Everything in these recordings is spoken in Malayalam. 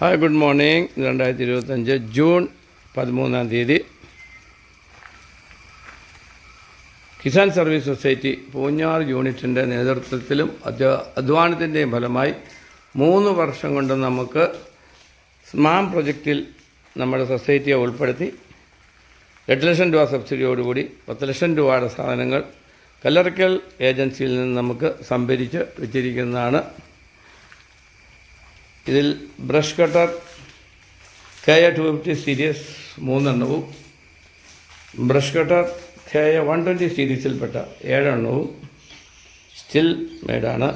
Hi, good morning. 2025 June 13 Kisan service society Poonjar യൂണിറ്റിൻ്റെ നേതൃത്വത്തിലും അധ്വാനത്തിൻ്റെയും ഫലമായി 3 വർഷം കൊണ്ട് നമുക്ക് സ്മാം പ്രൊജക്റ്റിൽ നമ്മുടെ സൊസൈറ്റിയെ ഉൾപ്പെടുത്തി 8 ലക്ഷം രൂപ സബ്സിഡിയോടുകൂടി 10 ലക്ഷം രൂപയുടെ സാധനങ്ങൾ കല്ലറയ്ക്കൽ ഏജൻസിയിൽ നിന്ന് നമുക്ക് സംഭരിച്ച് വെച്ചിരിക്കുന്നതാണ്. ഇതിൽ ബ്രഷ് കട്ടർ KA 250 സീരീസ് 3 എണ്ണവും, ബ്രഷ് കട്ടർ KA 120 സീരീസിൽപ്പെട്ട 7 എണ്ണവും സ്റ്റിൽ മെയ്ഡാണ്.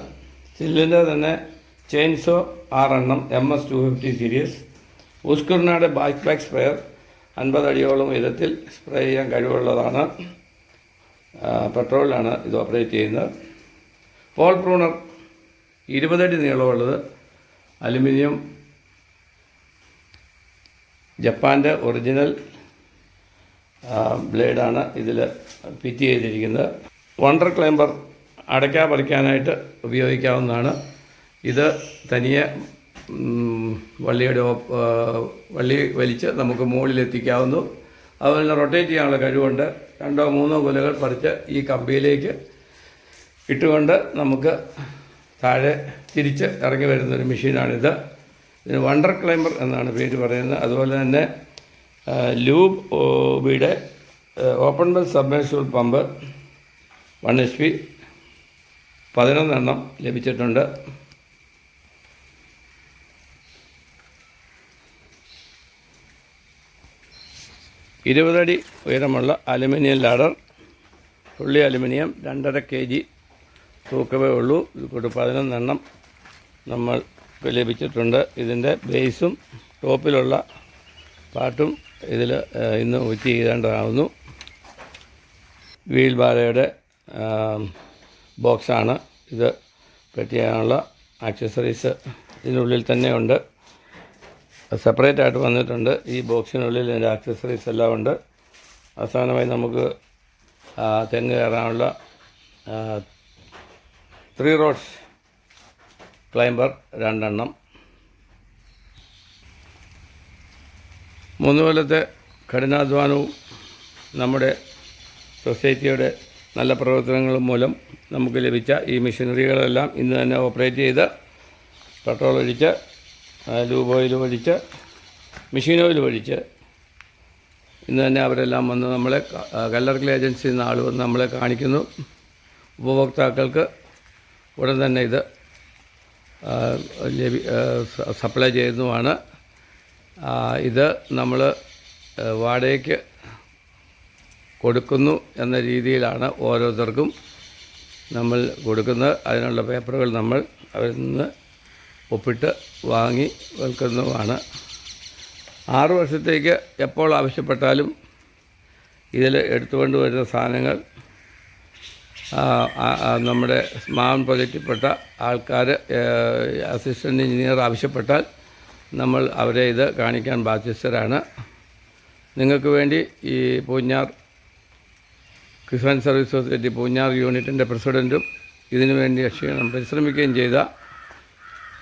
സ്റ്റില്ലിൻ്റെ തന്നെ ചെയിൻസോ 6 എണ്ണം MS 250 സീരീസ്, ഉസ്കുർനാട് ബാക്ക് സ്പ്രെയർ 50 അടിയോളം ഉയരത്തിൽ സ്പ്രേ ചെയ്യാൻ കഴിവുള്ളതാണ്. പെട്രോളിലാണ് ഇത് ഓപ്പറേറ്റ് ചെയ്യുന്നത്. പോൾ പ്രൂണർ 20 അടി നീളമുള്ളത്, അലുമിനിയം, ജപ്പാൻ്റെ ഒറിജിനൽ ബ്ലേഡാണ് ഇതിൽ ഫിറ്റ് ചെയ്തിരിക്കുന്നത്. വണ്ടർ ക്ലൈംബർ അടയ്ക്ക പറിക്കാനായിട്ട് ഉപയോഗിക്കാവുന്നതാണ്. ഇത് തനിയെ വള്ളി വലിച്ച് നമുക്ക് മുകളിലെത്തിക്കാവുന്നു. അതുപോലെ റൊട്ടേറ്റ് ചെയ്യാനുള്ള കഴിവുണ്ട്. 2-3 കുലകൾ പറിച്ച് ഈ കമ്പിയിലേക്ക് ഇട്ടുകൊണ്ട് നമുക്ക് താഴെ തിരിച്ച് ഇറങ്ങി വരുന്നൊരു മെഷീനാണിത്. ഇതിന് വണ്ടർ ക്ലൈംബർ എന്നാണ് പേര് പറയുന്നത്. അതുപോലെ തന്നെ ലൂബ് ബിയുടെ open well submersible pump 1 HP 11 എണ്ണം ലഭിച്ചിട്ടുണ്ട്. ഇരുപതടി ഉയരമുള്ള aluminium ladder, fully aluminium, 2.5 kg തൂക്കമേ ഉള്ളൂ. ഇത് കൂട്ട് 11 എണ്ണം നമ്മൾക്ക് ലഭിച്ചിട്ടുണ്ട്. ഇതിൻ്റെ ബേസും ടോപ്പിലുള്ള പാട്ടും ഇതിൽ ഇന്ന് ഊറ്റി ചെയ്തേണ്ടതാവുന്നു. വീൽ ബാരയുടെ ബോക്സാണ് ഇത്. പെറ്റ് ചെയ്യാനുള്ള ആക്സസറീസ് ഇതിനുള്ളിൽ തന്നെ ഉണ്ട്. സെപ്പറേറ്റ് ആയിട്ട് വന്നിട്ടുണ്ട്. ഈ ബോക്സിനുള്ളിൽ ഇതിൻ്റെ ആക്സസറീസ് എല്ലാം ഉണ്ട്. അവസാനമായി നമുക്ക് തെങ്ങ് കയറാനുള്ള 3 റോഡ്സ് ക്ലൈംബർ 2 എണ്ണം. 3 കൊല്ലത്തെ കഠിനാധ്വാനവും നമ്മുടെ സൊസൈറ്റിയുടെ നല്ല പ്രവർത്തനങ്ങളും മൂലം നമുക്ക് ലഭിച്ച ഈ മെഷീനറികളെല്ലാം ഇന്ന് തന്നെ ഓപ്പറേറ്റ് ചെയ്ത് പെട്രോൾ ഒഴിച്ച്, ലൂബ് ഓയിൽ ഒഴിച്ച്, മെഷീൻ ഓയിൽ ഒഴിച്ച് ഇന്ന് തന്നെ അവരെല്ലാം വന്ന് നമ്മളെ കല്ലറയ്ക്കൽ ഏജൻസിയിൽ നിന്ന് ആൾ വന്ന് നമ്മളെ കാണിക്കുന്നു. ഉപഭോക്താക്കൾക്ക് ഉടൻ തന്നെ ഇത് സപ്ലൈ ചെയ്യുന്നതുമാണ്. ഇത് നമ്മൾ വാടകയ്ക്ക് കൊടുക്കുന്നു എന്ന രീതിയിലാണ് ഓരോരുത്തർക്കും നമ്മൾ കൊടുക്കുന്നത്. അതിനുള്ള പേപ്പറുകൾ നമ്മൾ അവരിൽ നിന്ന് ഒപ്പിട്ട് വാങ്ങി വെക്കുന്നതുമാണ്. 6 വർഷത്തേക്ക് എപ്പോൾ ആവശ്യപ്പെട്ടാലും ഇതിൽ എടുത്തുകൊണ്ട് വരുന്ന സാധനങ്ങൾ നമ്മുടെ സ്മാം പ്രൊജക്റ്റിൽപ്പെട്ട ആൾക്കാർ, അസിസ്റ്റൻ്റ് എഞ്ചിനീയർ ആവശ്യപ്പെട്ടാൽ നമ്മൾ അവരെ ഇത് കാണിക്കാൻ ബാധ്യസ്ഥരാണ്. നിങ്ങൾക്ക് വേണ്ടി ഈ പൂഞ്ഞാർ കിസാൻ സർവീസ് സൊസൈറ്റി പൂഞ്ഞാർ യൂണിറ്റിൻ്റെ പ്രസിഡൻറ്റും ഇതിനു വേണ്ടി അക്ഷീണം പരിശ്രമിക്കുകയും ചെയ്ത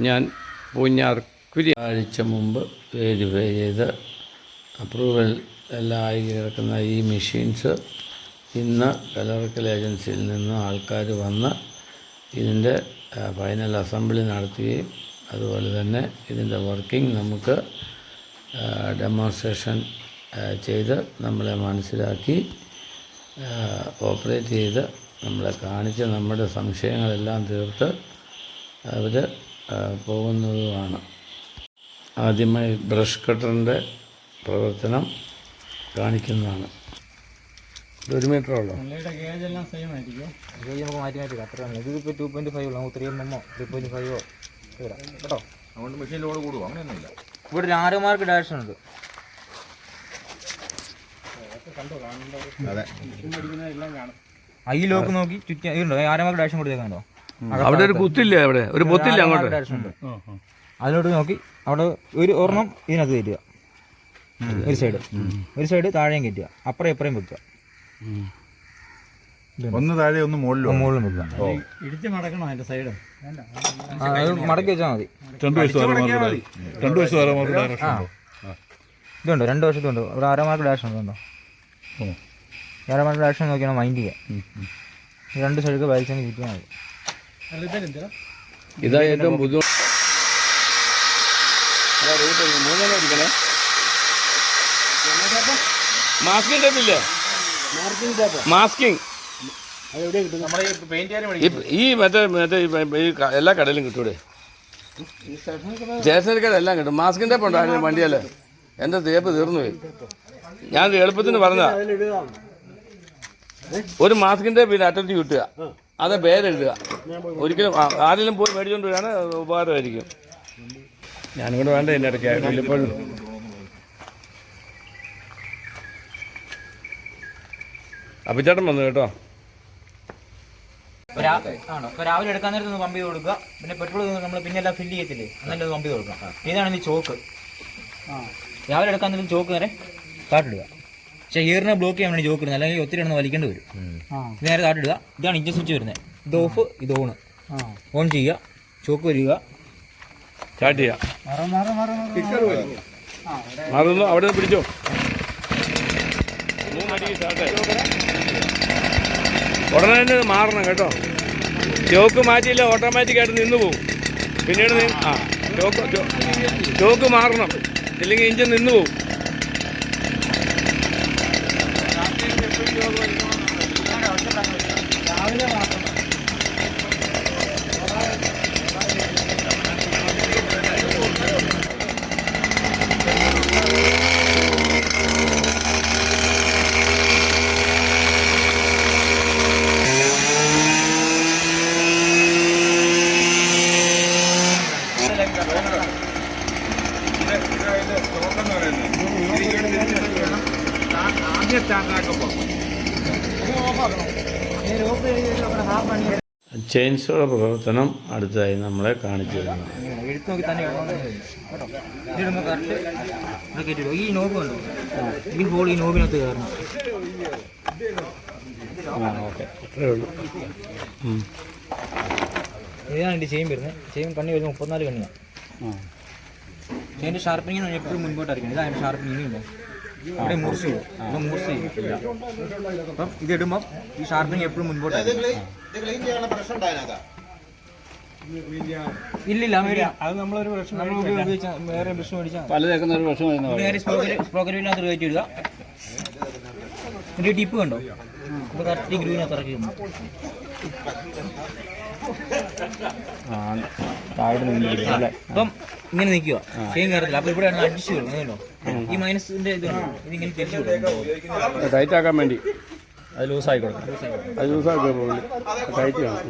ഞാൻ പൂഞ്ഞാർ ആഴ്ച മുമ്പ് വെരിഫൈ ചെയ്ത് അപ്രൂവൽ എല്ലാം ആയി കിടക്കുന്ന ഈ മെഷീൻസ് ഇന്ന് കല്ലറയ്ക്കൽ ഏജൻസിയിൽ നിന്ന് ആൾക്കാർ വന്ന് ഇതിൻ്റെ ഫൈനൽ അസംബ്ലി നടത്തുകയും അതുപോലെ തന്നെ ഇതിൻ്റെ വർക്കിംഗ് നമുക്ക് ഡെമോൺസ്ട്രേഷൻ ചെയ്ത് നമ്മളെ മനസ്സിലാക്കി ഓപ്പറേറ്റ് ചെയ്ത് നമ്മളെ കാണിച്ച് നമ്മുടെ സംശയങ്ങളെല്ലാം തീർത്ത് അവർ പോകുന്നതുമാണ്. ആദ്യമായി ബ്രഷ് കട്ടറിൻ്റെ പ്രവർത്തനം കാണിക്കുന്നതാണ്. 1 മീറ്ററുള്ളൂ. ഗേജെല്ലാം സെയിം ആയിരിക്കും. ഗേജ് നമുക്ക് മാറ്റി അത്രയാണ്. ഇതിപ്പോൾ 2.5 ഉള്ളൂ. നമുക്ക് 3mm 3.5 ഇടാം കേട്ടോ. അതുകൊണ്ട് മെഷീൻ ലോഡ് കൂടുമോ? അങ്ങനെയൊന്നുമില്ല. ഇവിടെ ഒരു ആരോമാർക്ക് ഡയറക്ഷൻ ഉണ്ട്. ഈ ലോക്ക് നോക്കി ചുറ്റി ഇതുണ്ടോ? ആരോമാർക്ക് ഡയറക്ഷൻ കൊടുത്തേക്കാണ്ടോ? അവിടെ ഒരു കുത്തില്ല, അവിടെ ഒരു പൊത്തില്ല, അങ്ങോട്ട് ഡയറക്ഷൻ ഉണ്ട്. അതിലോട്ട് നോക്കി അവിടെ ഒരു ഒരെണ്ണം ഇതിനകത്ത് കയറ്റുക, ഒരു സൈഡ് താഴെയും കയറ്റുക, അപ്പുറം ഇപ്പുറയും വെക്കുക. ഒന്ന് താഴെ ഒന്ന് മുകളിലും മുകളിലും വെക്കാം. ഇടിച്ച് മടക്കണോ അതിന്റെ സൈഡ്? അത് മടക്കി വെച്ചാൽ മതി. 2 വയസ്സ് വരെ ഡയറക്ഷൻ ഉണ്ടോ? ഇതുണ്ട് 2 വർഷത്തുണ്ട്. ഒരു 1/2 മാർക്ക് ഡയറക്ഷൻ ഉണ്ടോ? 1/2 മാർക്ക് ഡയറക്ഷൻ നോക്കിയാണ് മൈൻഡ് ചെയ്യാം. 2 സൈഡൊക്കെ വലിച്ചാൽ കിട്ടിയാൽ മതി. ഇതാ ഏറ്റവും ബുദ്ധിമുട്ട്. മാസ്കിംഗ് ടൈപ്പില്ലേ? മാസ്കിംഗ് ഈ മറ്റേ ഈ എല്ലാ കടയിലും കിട്ടൂടെ? സ്റ്റേഷനറി കട എല്ലാം കിട്ടും. മാസ്കിംഗ് ടൈപ്പ് ഉണ്ടോ അതിന് വണ്ടിയല്ലേ? എൻ്റെ തേപ്പ് തീർന്നു പോയി. ഞാൻ എളുപ്പത്തിന് പറഞ്ഞതാ. ഒരു മാസ്കിംഗ് ടൈപ്പ് ഇത് അറ്റൻറ്റ് കിട്ടുക, അത് പേരെഴുതുക. ഒരിക്കലും ആരെങ്കിലും പോയി മേടിച്ചുകൊണ്ട് വരികയാണ് ഉപകാരമായിരിക്കും. ഞാനിവിടെ വേണ്ട എൻ്റെ ഇടയ്ക്ക് വല്ലപ്പോഴും. അപ്പിച്ചേട്ടൻ വന്നു കേട്ടോ. രാവിലെ എടുക്കാൻ നേരത്ത് പമ്പ് ചെയ്ത് കൊടുക്കുക. പിന്നെ പെട്രോൾ നമ്മൾ പിന്നെ എല്ലാം ഫില്ല് ചെയ്യത്തില്ലേ, എന്നാലും പമ്പ് ചെയ്ത് കൊടുക്കുക. ഇതാണ് ഈ ചോക്ക്. രാവിലെ എടുക്കാൻ നേരത്ത് ചോക്ക് നേരെ കാട്ടിടുക. പക്ഷേ എയറിനെ ബ്ലോക്ക് ചെയ്യാൻ വേണ്ടി ചോക്ക് ഇടുന്നത്, അല്ലെങ്കിൽ ഒത്തിരി എണ്ണം വലിക്കേണ്ടി വരും. ഇത് നേരെ കാട്ടിടുക. ഇതാണ് ഇഞ്ചൻ സ്വിച്ച് വരുന്നത്. ഇത് ഓഫ്, ഇത് ഓൺ ചെയ്യുക. ചോക്ക് വരിക, സ്റ്റാർട്ട് ചെയ്യാം. മാറുന്നു. അവിടെ നിന്ന് പിടിച്ചോ. 3 അടിക്ക് സ്റ്റാർട്ട്. ഉടനെ തന്നെ മാറണം കേട്ടോ. ചോക്ക് മാറ്റിയില്ല ഓട്ടോമാറ്റിക്കായിട്ട് നിന്ന് പോകും. പിന്നീട് ചോക്ക് മാറണം, ഇല്ലെങ്കിൽ ഇഞ്ചൻ നിന്ന് പോകും. ചെയിൻസോയുടെ പ്രവർത്തനം അടുത്തതായി നമ്മളെ കാണിച്ചു തരുന്നു. എടുത്ത് നോക്കി തന്നെ ഇടുമ്പോൾ കറക്റ്റ് ഈ നോബ് ഉണ്ടോ, ഈ ഹോൾ ഈ നോബിനകത്ത് കയറണം. ഓക്കെ, അത്രേ ഉള്ളൂ. ഇതാണ് എൻ്റെ ചെയിൻ വരുന്നത്. ചെയിൻ കണ്ണി വരുന്നത് 34 കണ്ണിയാണ്. ചെയിൻ്റെ ഷാർപ്പിങ്ങിന് എപ്പോഴും മുൻപോട്ടായിരിക്കും. ഇതാണ് എൻ്റെ ഷാർപ്പിങ്. ഇനിയുണ്ടോ ഇവിടെ മൂർച്ച ചെയ്യും, ഇപ്പം മൂർച്ച ചെയ്യില്ല. അപ്പം ഇതിടുമ്പം ഈ ഷാർപ്പിങ് എപ്പോഴും മുൻപോട്ടായിരിക്കും. ഇല്ലില്ല, അത് നമ്മളൊരു പ്രശ്നം നമ്മൾ ഉപയോഗിച്ചാൽ വേറെ ബ്രഷ് മേടിച്ചാൽ പലതേക്കുന്ന ഒരു പ്രശ്നം നേരെ സ്പ്രോക്കറ്റിനകത്ത് കയറ്റി ഇടുക. ഒരു ടിപ്പ് കണ്ടോ, ഇപ്പോൾ കറക്റ്റ് ഗ്രൂവിനകത്ത് ഇറക്കി ഇടുന്നു. അപ്പം ഇങ്ങനെ നിൽക്കുക, ചെയിൻ കയറത്തില്ല. അപ്പോൾ ഇവിടെ അഡ്ജസ്റ്റ് ചെയ്യും. അങ്ങനെയല്ലോ ഈ മൈനസിന്റെ ഇതിങ്ങനെ തിരിച്ചു കൊടുക്കും, ടൈറ്റ് ആക്കാൻ വേണ്ടി. അത് ലൂസായി കൊടുക്കാം. അത് ലൂസാക്കി ടൈറ്റ് വേണം.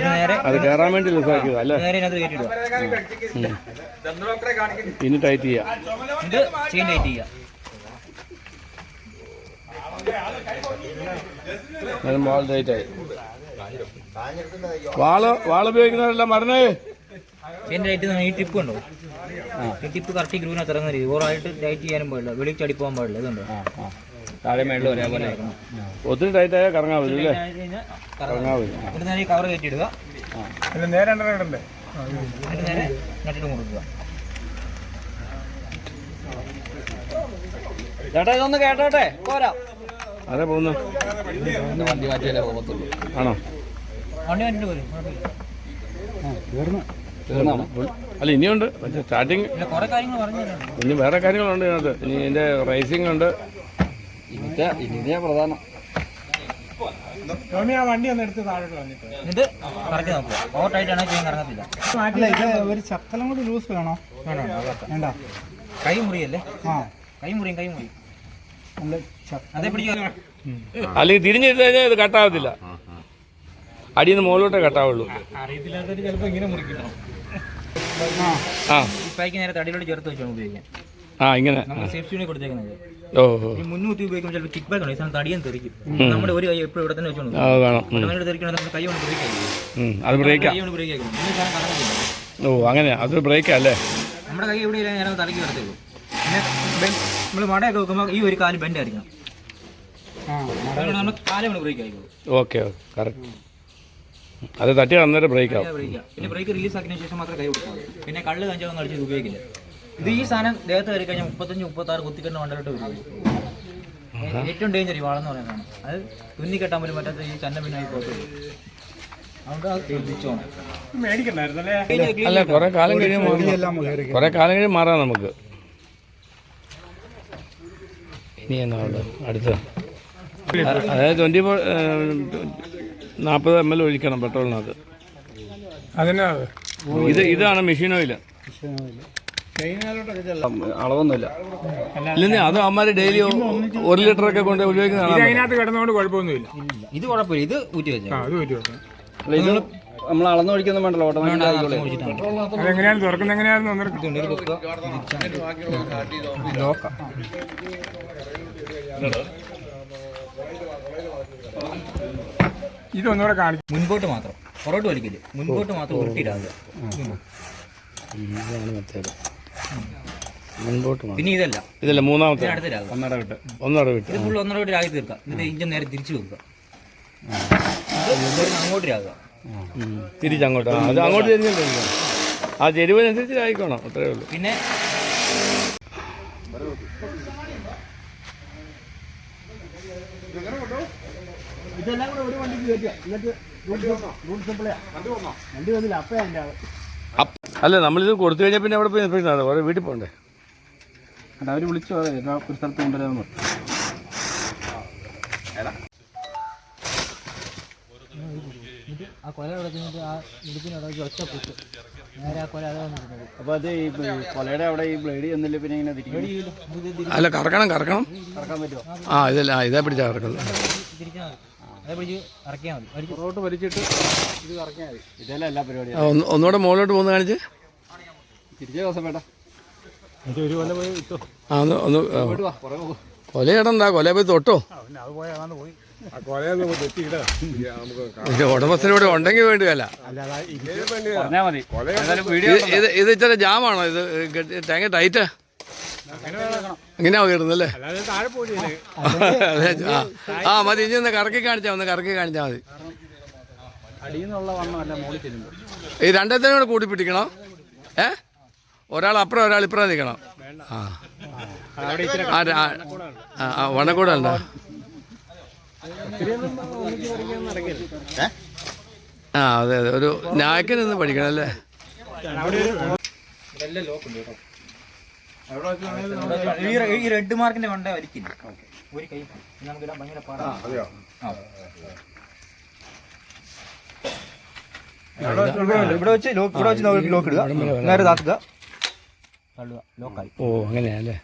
നേരെ അത് കയറാൻ വേണ്ടി ലൂസാക്കിയതാ അല്ലേ? നേരെ ഇതിനകത്ത് കയറ്റിടുക. ഇനി ടൈറ്റ് ചെയ്യാം. ഇത് ചെയിൻ ടൈറ്റ് ചെയ്യുക. വാൾ ടൈറ്റായി. വാള് ഉപയോഗിക്കുന്നവരെല്ലാം മറന്നേ. ചെയിൻ ടൈറ്റ് ഈ ടിപ്പ് ഉണ്ടോ, ഈ ടിപ്പ് കറക്റ്റ് ഗ്രൂവിനകത്ത് ഇറങ്ങുന്ന രീതി. ഓവറായിട്ട് ടൈറ്റ് ചെയ്യാനും പാടില്ല, വെളിയിൽ ചടി പോകാൻ പാടില്ല. ഇതുണ്ടോ താഴെ മേളിൽ ഒരേപോലെ ഒത്തിരി ടൈറ്റായാൽ കറങ്ങാവില്ല അല്ലേ? കറങ്ങാവില്ല. ഒരു നേരെ കവർ കയറ്റിയിടുക. നേരെ ഇടണ്ടേ? എന്നിട്ട് നേരെ നട്ടിട്ട് കൊടുക്കുക. ചേട്ടാ ഇതൊന്ന് കേട്ടോട്ടെ, പോരാ. അതെ പോകുന്നു. വണ്ടി മാറ്റിയാലേ പോകത്തുള്ളൂ. ആണോ? വണ്ടി മാറ്റിട്ട് പോലും അല്ല, ഇനിയുണ്ട്. പക്ഷേ സ്റ്റാർട്ടിങ് കുറെ കാര്യങ്ങൾ പറഞ്ഞു തരാം. ഇനി വേറെ കാര്യങ്ങളുണ്ട് ഇതിനകത്ത്. ഇനി ഇതിൻ്റെ റേസിംഗ് ഉണ്ട്. ഇനിയാ പ്രധാനം. ആ വണ്ടി ഒന്ന് എടുത്ത് താഴോട്ട് വന്നിട്ട് എന്നിട്ട് കറക്റ്റ് നോക്കുക. ഓവർ ടൈറ്റ് ആണെങ്കിൽ ചെയിൻ കറങ്ങത്തില്ല. അല്ല, ഇത് ഒരു ചക്കലം കൂടി ലൂസ് വേണോ? വേണ്ട. കൈ മുറിയല്ലേ? കൈ മുറിയും. അതേ പിടിക്കുക. അല്ലെങ്കിൽ തിരിഞ്ഞിട്ട് കഴിഞ്ഞാൽ ഇത് കട്ടാവത്തില്ല. അടിയിൽ നിന്ന് മുകളിലോട്ടേ കട്ടാവുള്ളൂ. അറിയത്തില്ലാത്തൊരു ചിലപ്പോൾ ഇങ്ങനെ മുറിക്കണം. ഈ പൈക്ക് നേരെ തടിയിലോട്ട് ചേർത്ത് വെച്ചാണ് ഉപയോഗിക്കാൻ. ഇങ്ങനെ നമ്മൾ സേഫ്റ്റി യൂണിറ്റ് കൊടുത്തേക്കുന്നത്. ഓഹോ, ഈ മുന്നൂറ്റി ഉപയോഗിക്കുമ്പോൾ ചിലപ്പോൾ കിക്ക് ബാക്ക് ഉണ്ട്. ഈ സാധനം തടിയാൻ തെറിക്കും. നമ്മുടെ ഒരു കൈ എപ്പോഴും ഇവിടെ തന്നെ വെച്ചോണ്ട് വേണം. തെറിക്കണം. നമ്മുടെ കൈ കൊണ്ട് ബ്രേക്ക് അത് ബ്രേക്കാ. കൈ കൊണ്ട് ബ്രേക്ക് ആക്കണം. ഈ സാധനം കറങ്ങത്തില്ല. ഓ, അങ്ങനെ അത് ബ്രേക്കാ അല്ലേ? നമ്മുടെ കൈ എവിടെ നേരം തലയ്ക്ക് വരത്തേള്ളൂ. പിന്നെ നമ്മൾ മടയൊക്കെ വെക്കുമ്പോൾ ഈ ഒരു കാല് ബെൻഡ് ആയിരിക്കണം. നമ്മൾ കാല് ബ്രേക്ക് ആയിക്കോളും. Okay okay correct. അത് തട്ടി അന്നേരം ബ്രേക്ക് ആവും. പിന്നെ ബ്രേക്ക് റിലീസ് ആക്കിയതിനു ശേഷം മാത്രമേ കൈ കൊടുക്കാവൂ. പിന്നെ കള്ള് കഞ്ചാവൊന്നും അടിച്ച് ഉപയോഗിക്കില്ല. ഇത് ഈ സാധനം ദേഹത്ത് കയറി കഴിഞ്ഞാൽ 35-36 കുത്തിക്കെട്ട് മണ്ടലോട്ട് വരും. ഏറ്റവും ഡേഞ്ചർ ഈ വാളെന്ന് പറയുന്നതാണ്. അത് തുന്നിക്കെട്ടാൻ പോലും പറ്റാത്ത ഈ ചന്ന പിന്നായി പോയിട്ട് അതുകൊണ്ട് അത് ശ്രദ്ധിച്ചോണം. അല്ല കുറെ കാലം കഴിഞ്ഞ് മാറാം നമുക്ക്. ഇനി എന്നാ അടുത്ത അതായത് 40 ml ഒഴിക്കണം പെട്രോളിനകത്ത്. ഇതാണ് മെഷീൻ ഓയിൽ. അളവൊന്നുമില്ല. ഇല്ലെന്നേ അത് അമ്മമാര് ഡെയിലി 1 ലിറ്ററൊക്കെ കൊണ്ട് ഉപയോഗിക്കുന്നതാണ്. അതിനകത്ത് കിടന്നുകൊണ്ട് കുഴപ്പമൊന്നുമില്ല. ഇത് കുഴപ്പമില്ല. ഇത് ഊറ്റി വെച്ചാൽ ഇത് നമ്മൾ അളന്ന് ഒഴിക്കൊന്നും വേണ്ടല്ലോ, ഓട്ടോമാറ്റിക് ആയിക്കോളെ. അതെങ്ങനെയാണ് തുറക്കുന്നത്? എങ്ങനെയാണെന്ന് ഇതൊന്നുകൂടെ കാണിക്കും. മുൻപോട്ട് മാത്രം, പുറകോട്ട് വലിക്കില്ല. മുൻപോട്ട് മാത്രം ഉരുട്ടിയിടാതെ. പിന്നെ ഇതല്ല മൂന്നാമത്തെ അടുത്ത രാഗം ഒന്നര വിട്ട് ഇത് ഫുൾ 1.5 വിട്ട് രാഗി തീർക്കാം. എന്നിട്ട് ഇഞ്ചൻ നേരെ തിരിച്ചു വെക്കുക. അങ്ങോട്ട് രാഗുക, തിരിച്ചങ്ങോട്ട്. അത് അങ്ങോട്ട് തിരിഞ്ഞില്ല, ആ ചെരുവിനനുസരിച്ച് ആയിക്കോണം, അത്രേ ഉള്ളൂ. പിന്നെ ഇതെല്ലാം കൂടെ ഒരു വണ്ടിക്ക് കയറ്റുക. എന്നിട്ട് വണ്ടി വന്നില്ല. അപ്പേ അതിൻ്റെ അല്ല നമ്മളിത് കൊടുത്തു കഴിഞ്ഞാൽ പിന്നെ അവിടെ പോയി ഇൻസ്പെക്ഷൻ ആണ്, ഓരോ വീട്ടിൽ പോകണ്ടേ. അവർ വിളിച്ചു ഒരു സ്ഥലത്ത് കൊണ്ടുവരാമെന്ന് പറഞ്ഞു. ആ കൊല കിടക്കുന്നത് ആ ഇടുപ്പിനോട് ഒറ്റ പൊട്ട് നേരെ ആ കൊല അതാണ്. അപ്പോൾ അത് ഈ കൊലയുടെ അവിടെ ഈ ബ്ലേഡ് ചെന്നില്ല, പിന്നെ ഇങ്ങനെ അല്ല കറക്കണം കറക്കാൻ പറ്റുമോ? ഇതേ പിടിച്ചാൽ കറക്കുന്നത്. തിരിച്ചാൽ മതി, അതേ പിടിച്ച് ഇറക്കിയാൽ മതി. പുറകോട്ട് വലിച്ചിട്ട് ഇത് കറക്കിയാൽ മതി. ഇതെല്ലാം എല്ലാ പരിപാടിയും. ഒന്നുകൂടെ മുകളിലോട്ട് പോകുന്ന കാണിച്ച് തിരിച്ച ദിവസം വേണ്ട. ഒരു കൊല പോയി ഇട്ടോ. ഒന്ന് കൊല ഇടണ്ട, കൊല പോയി തൊട്ടോ. അത് പോയി അതാണ്ട് പോയി. ആ കൊലയൊന്നും തെറ്റിയിട ഉടമസ്ഥനോട് ഉണ്ടെങ്കിൽ വേണ്ടിയല്ല. പറഞ്ഞാൽ മതി. ഇത് ഇച്ചിരി ജാമാണോ? ഇത് ടാങ്ക് ടൈറ്റ് ഇങ്ങനെയാ കയറുന്നല്ലേ? ആ മതി. ഇനി ഒന്ന് കറക്കി കാണിച്ചാൽ മതി. അടിയിൽ നിന്നുള്ള വണ്ണമല്ല മോളിൽ ചെല്ലുമ്പോൾ. ഈ രണ്ടത്തേനും കൂടെ കൂട്ടി പിടിക്കണം. ഒരാൾ അപ്പുറം ഒരാൾ ഇപ്പുറം നിൽക്കണം. വണ്ണക്കൂടല്ല. അതെ ഒരു നാക്കിൽ നിന്ന് പഠിക്കണം അല്ലേ? ഈ റെഡ് മാർക്കിന്റെ കൊണ്ടേ വലിക്കില്ല. ഒരു കൈ നമുക്ക് ഇടാൻ ഭയങ്കര പാടാണ്. ഇവിടെ വെച്ച് ലോക്ക് ഇടുക, നേരെ താത്തുക, ലോക്കായി. ഓ അങ്ങനെയല്ലേ?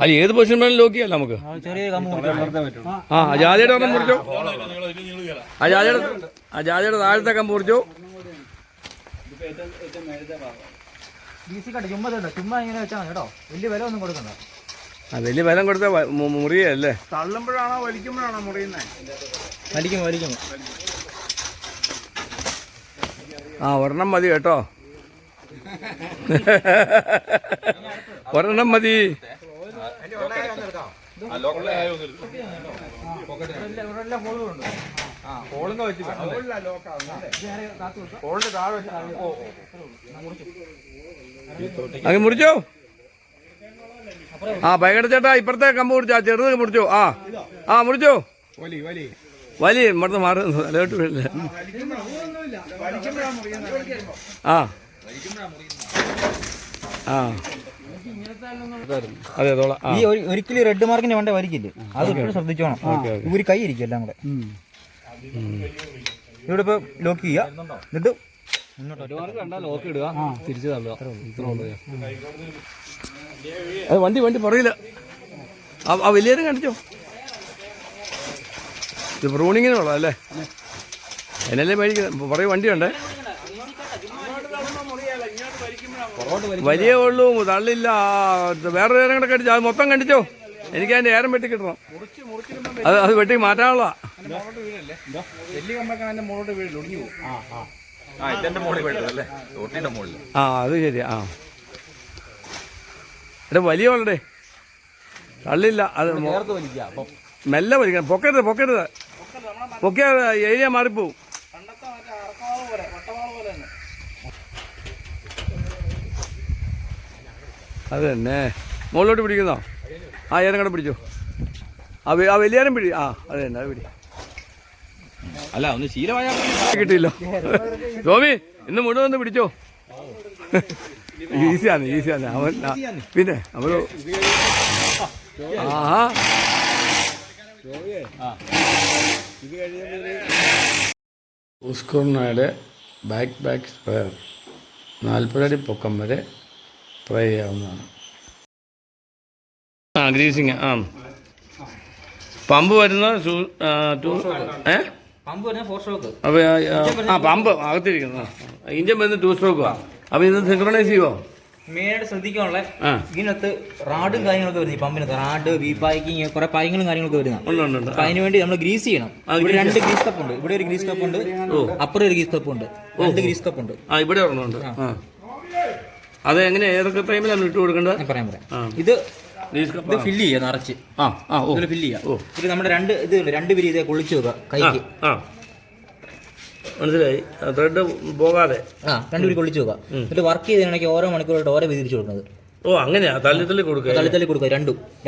അത് ഏത് പൊസിഷൻ വേണം ലോക്ക് ചെയ്യാം നമുക്ക്. ചെറിയ കമ്പ് ജാതിയുടെ ഒരെണ്ണം മുറിച്ചോ. ജാതിയുടെ താഴത്തെ കമ്പ് മുറിച്ചോ. ചുമ്മാ ഇങ്ങനെ വെച്ചാൽ മതി കേട്ടോ. വലിയ വില ഒന്നും കൊടുക്കണ്ട. വലിയ വില കൊടുത്ത മുറിയല്ലേ? തള്ളുമ്പോഴാണോ വലിക്കുമ്പോഴാണോ മുറിയുന്നത്? വലിക്കുമ്പോ ഒരെണ്ണം മതി കേട്ടോ. ഒരെണ്ണം മതി. അങ്ങ് മുറിച്ചോ. ബൈകട ചേട്ടാ ഇപ്പുറത്തെ കമ്പ് മുറിച്ചോ, ചെറുത് മുറിച്ചോ. മുറിച്ചോ. വലിയ ഇവിടുന്ന് മാറുന്നു തലയോട്ട് വീഴില്ല. അതെ ഈ ഒരിക്കലും റെഡ് മാർക്കിന്റെ വേണ്ട വലിക്കില്ലേ, അത് എപ്പോഴും ശ്രദ്ധിച്ചോണം. ഒരു കൈ ഇരിക്കും എല്ലാം കൂടെ. ഇവിടെ ഇപ്പൊ ലോക്ക് ചെയ്യുക, എന്നിട്ട് ലോക്ക് ഇടുക, തിരിച്ചു തള്ളുക. അത് വണ്ടി പുറകില്ല. വലിയത് കാണിച്ചോ. ഇത് പ്രൂണിങ്ങിന് കൊള്ളാം അല്ലേ? അതിനല്ലേ മേടിക്കുന്നത്. പുറകെ വണ്ടിയുണ്ടേ. വലിയ ഉള്ളൂ, തള്ളില്ല. വേറെ നേരം കൂടെ കടിച്ചോ. അത് മൊത്തം കണ്ടിച്ചോ. എനിക്ക് അതിന്റെ ഏരം വെട്ടി കിട്ടണം. അത് വെട്ടി മാറ്റാനുള്ള. അത് ശരി. എടാ വലിയ വളടേ തള്ളില്ല, അത് ചേർത്ത് വലിക്കുക. അപ്പം മെല്ലെ വലിക്കണം. പൊക്കരുത് പൊക്കിയാൽ ഏരിയ മാറിപ്പോവും. അത് തന്നെ. മുകളിലോട്ട് പിടിക്കുന്നോ? ആ ഏരം കൂടെ പിടിച്ചോ. ആ വലിയാരം പിടി. ആ അത് തന്നെ, അത് പിടി. അല്ല ഒന്ന് ശീലമായ കിട്ടിയില്ലോ ടോമി, ഇന്ന് മുഴുവൻ ഒന്ന് പിടിച്ചോ. ഈസിയാണ് അവൻ. പിന്നെ നമ്മള് ആഹാ ഉസ്കൂർണയുടെ ബാക്ക് സ്പ്രെയർ 40 അടി പൊക്കം വരെ സ്പ്രേ ചെയ്യാവുന്നതാണ്. ഗ്രീസിങ്. പമ്പ് വരുന്ന പമ്പ് വരുന്ന 4 സ്ട്രോക്ക്. അപ്പോൾ പമ്പ് അകത്തിരിക്കുന്നു. ഇഞ്ചൻ വരുന്ന 2 സ്ട്രോക്കാണ്. അപ്പോൾ ഇത് സിങ്ക്രണൈസ് ചെയ്യുമോ? മെയിനായിട്ട് ശ്രദ്ധിക്കാനുള്ള ഇതിനകത്ത് റാഡും കാര്യങ്ങളൊക്കെ വരുന്നത്. ഈ പമ്പിനകത്ത് റാഡ്, വി പാക്കിങ്, കുറെ പായങ്ങളും കാര്യങ്ങളൊക്കെ വരുന്നത്. അപ്പൊ അതിന് വേണ്ടി നമ്മൾ ഗ്രീസ് ചെയ്യണം. ഇവിടെ 2 ഗ്രീസ് കപ്പ് ഉണ്ട്. ഇവിടെ ഒരു ഗ്രീസ് കപ്പ് ഉണ്ട്, അപ്പുറം ഒരു ഗ്രീസ് കപ്പ് ഉണ്ട്. 2 ഗ്രീസ് കപ്പ് ഉണ്ട്. ഇവിടെ ഒരെണ്ണമുണ്ട്. അത് എങ്ങനെ ഏതൊക്കെ ടൈമിലാണ് ഇട്ട് കൊടുക്കേണ്ടത്? പറയാം. ഇത് ഫില്ല് ചെയ്യുക നിറച്ച്. ഫില്ല് ചെയ്യുക. ഇത് നമ്മുടെ 2 പിരി ഇതേ കൊള്ളിച്ചു വെക്കുക കൈക്ക്. മനസ്സിലായി. ത്രെഡ് പോകാതെ 2 പിരി കൊള്ളിച്ചു വെക്കുക. എന്നിട്ട് വർക്ക് ചെയ്തതിനാണെങ്കിൽ ഓരോ മണിക്കൂറായിട്ട് ഓരോ തിരിച്ചു കൊടുക്കുന്നത്. അങ്ങനെയാ? തള്ളി കൊടുക്കുക.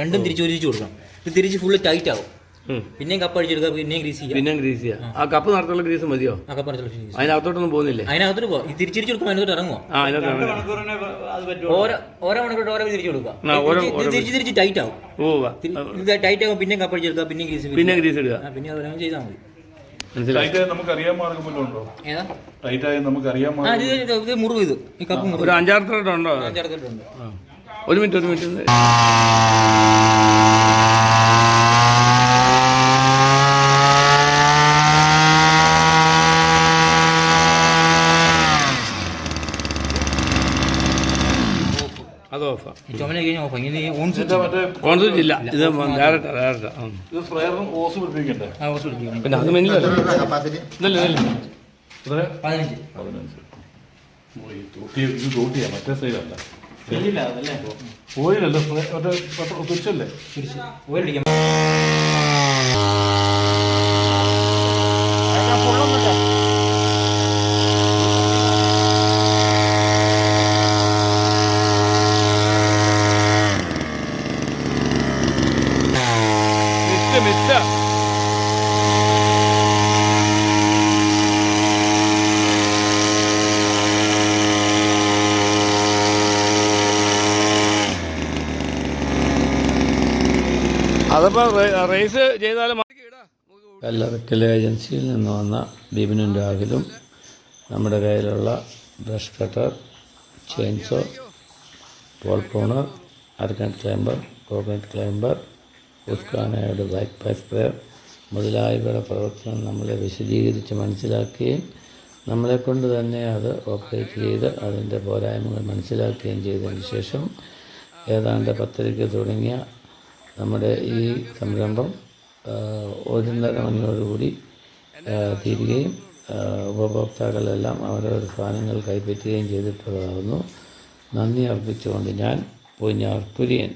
രണ്ടും തിരിച്ചു കൊടുക്കണം. ഇത് തിരിച്ച് ഫുള്ള് ടൈറ്റ് ആവും. പിന്നെയും കപ്പ് അടിച്ചെടുക്കുക, പിന്നെയും ഗ്രീസ് ചെയ്യാം. ആ കപ്പ് നടത്തുള്ള ഗ്രീസ് മതിയോ? അതിനകത്തോട്ടൊന്നും പോകുന്നില്ലേ? അതിനകത്തോട്ട് പോകും. തിരിച്ചു കൊടുക്കുമ്പോൾ അതിനകത്തോട്ട് ഇറങ്ങുമോ? ഓരോ മണിക്കൂർ ഓരോ തിരിച്ചു കൊടുക്കുക. തിരിച്ച് ടൈറ്റ് ആവും. ടൈറ്റ് ആവും. പിന്നെയും കപ്പ് അടിച്ചെടുക്കുക, പിന്നെയും ഗ്രീസ് ഇടുക. പിന്നെ അത് ചെയ്താൽ മതി. മുറിവ് ഇത് ഈ കപ്പ് ഒരു 5-6 ത്രെഡ് ഉണ്ടോ? 5-6 ത്രെഡ് ഉണ്ട്. ഒരു മിനിറ്റ്. അത് ഓഫാ. കോൺസെപ്റ്റ് ഇല്ല. ഇത് ഡയറക്റ്റാ. പിന്നെ അത് മെനിലല്ലേ? മറ്റേ സൈഡല്ല, ഓയിലല്ല, തുരിച്ചല്ലേ? അതപ്പോൾ റേസ് ചെയ്താലും. കല്ലറക്കൽ ഏജൻസിയിൽ നിന്ന് വന്ന ബിബിനും രാഹുലും നമ്മുടെ കയ്യിലുള്ള brush cutter, chainsaw, pole pruner, Arganite climber, coconut climber, ഉസ്കാനയുടെ ബാക്ക് സ്പ്രെയർ മുതലായവയുടെ പ്രവർത്തനം നമ്മളെ വിശദീകരിച്ച് മനസ്സിലാക്കുകയും നമ്മളെക്കൊണ്ട് തന്നെ അത് ഓപ്പറേറ്റ് ചെയ്ത് അതിൻ്റെ പോരായ്മകൾ മനസ്സിലാക്കുകയും ചെയ്തതിന് ശേഷം ഏതാണ്ട് 10:30 തുടങ്ങിയ നമ്മുടെ ഈ സംരംഭം 1:30 മണിയോടുകൂടി തീരുകയും ഉപഭോക്താക്കളെല്ലാം അവരവരുടെ സാധനങ്ങൾ കൈപ്പറ്റുകയും ചെയ്തിട്ടുള്ളതാകുന്നു. നന്ദി അർപ്പിച്ചുകൊണ്ട് ഞാൻ പൂഞ്ഞാർ കുര്യൻ.